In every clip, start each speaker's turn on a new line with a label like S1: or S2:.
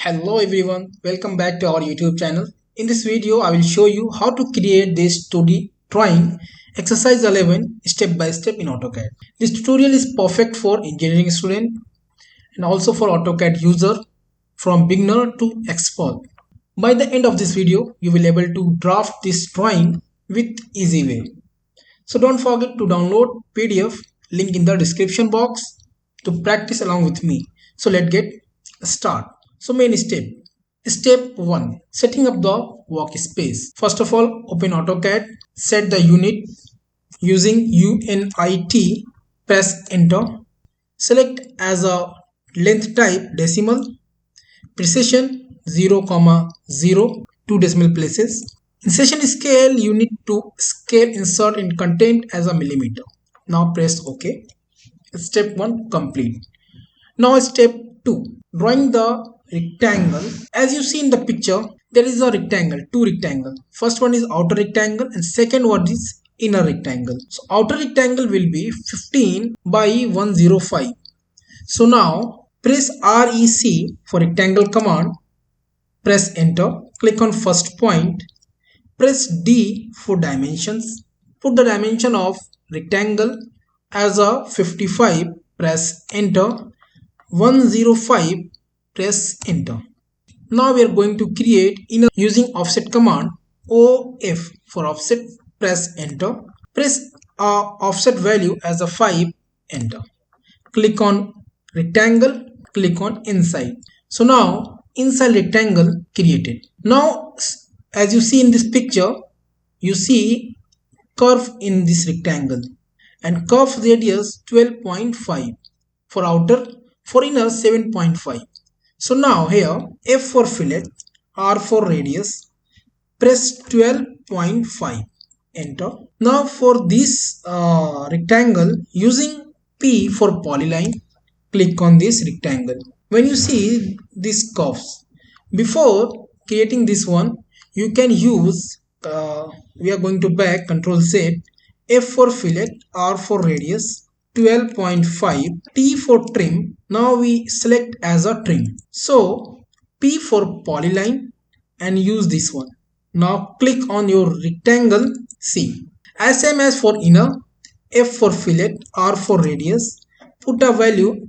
S1: Hello everyone, welcome back to our YouTube channel. In this video, I will show you how to create this 2D drawing exercise 11 step by step in AutoCAD. This tutorial is perfect for engineering student and also for AutoCAD user from beginner to expert. By the end of this video, you will be able to draft this drawing with easy way. So don't forget to download PDF link in the description box to practice along with me. So let's get start. So main step. Step 1. Setting up the workspace. First of all, open AutoCAD, set the unit using UNIT, press enter. Select as a length type decimal, precision 0,0, 2 decimal places. Insertion scale, you need to scale insert in content as a millimeter. Now press OK. Step 1 complete. Now step 2. Drawing the rectangle. As you see in the picture, there is a rectangle, two rectangles. First one is outer rectangle and second one is inner rectangle. So outer rectangle will be 15 by 105. So now press REC for rectangle command. Press enter. Click on first point. Press D for dimensions. Put the dimension of rectangle as a 55. Press enter. 105. Press enter. Now we are going to create inner using offset command. OF for offset. Press enter. Press offset value as a 5. Enter. Click on rectangle. Click on inside. So now inside rectangle created. Now as you see in this picture, you see curve in this rectangle and curve radius 12.5 for outer, for inner 7.5. So now here F for fillet, R for radius, press 12.5, enter. Now for this rectangle, using P for polyline, click on this rectangle. When you see these curves, before creating this one, you can use, we are going to back, Control Z, F for fillet, R for radius, 12.5, T for trim. Now we select as a trim. So P for polyline and use this one. Now click on your rectangle C. As same as for inner, F for fillet, R for radius. Put a value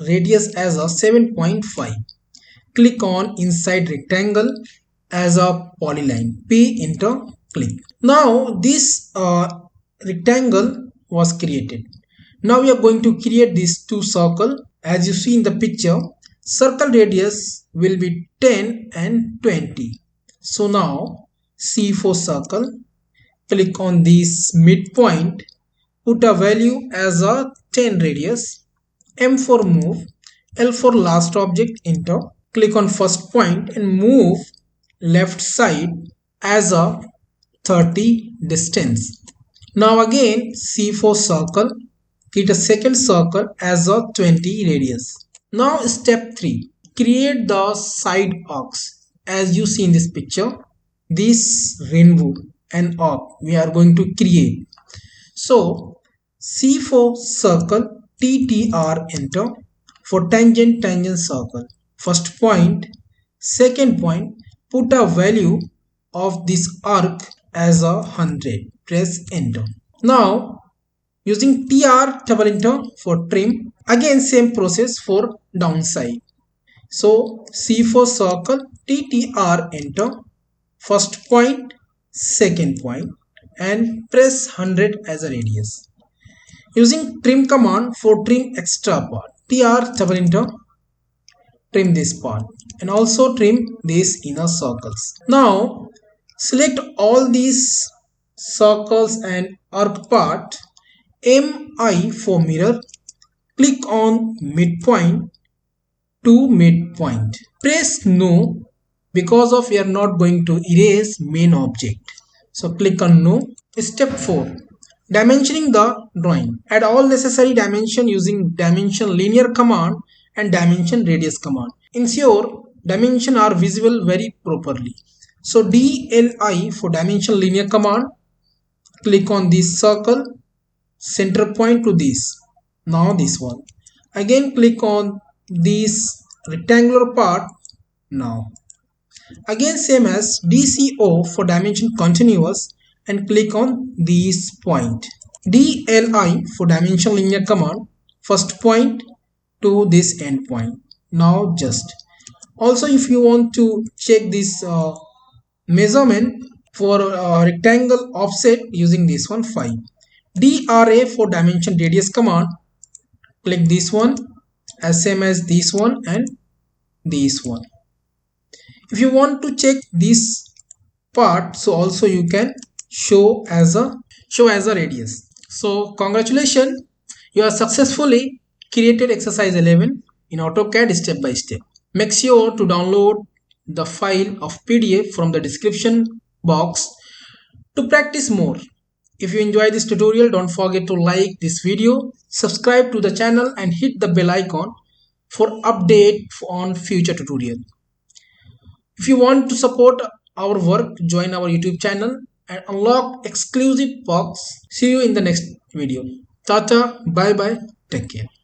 S1: radius as a 7.5. Click on inside rectangle as a polyline. P, enter, click. Now this rectangle was created. Now we are going to create these two circles. As you see in the picture, circle radius will be 10 and 20. So now C for circle, click on this midpoint, put a value as a 10 radius, M for move, L for last object, enter. Click on first point and move left side as a 30 distance. Now again C for circle, create a second circle as a 20 radius. Now step 3. Create the side arcs. As you see in this picture, this rainbow and arc we are going to create. So C for circle, TTR, enter. For tangent, tangent circle. First point, second point, put a value of this arc as a 100. Press enter. Now using TR double enter for trim. Again same process for downside. So C for circle, TTR, enter. First point, second point and press 100 as a radius. Using trim command for trim extra part. TR double enter. Trim this part and also trim these inner circles. Now select all these circles and arc part. MI for mirror, click on midpoint to midpoint. Press no because of we are not going to erase main object. So click on no. Step 4. Dimensioning the drawing. Add all necessary dimension using dimension linear command and dimension radius command. Ensure dimension are visible very properly. So DLI for dimension linear command. Click on this circle, center point to this. Now this one. Again click on this rectangular part, now. Again same as DCO for dimension continuous and click on this point. DLI for dimension linear command, first point to this end point. Now just. Also if you want to check this measurement for rectangle offset using this one 5. DRA for dimension radius command, click this one as same as this one and this one. If you want to check this part, so also you can show as a radius. So congratulations, you have successfully created exercise 11 in AutoCAD step by step. Make sure to download the file of PDF from the description box to practice more. If you enjoy this tutorial, don't forget to like this video, subscribe to the channel and hit the bell icon for update on future tutorial. If you want to support our work, join our YouTube channel and unlock exclusive perks. See you in the next video. Tata, bye bye, take care.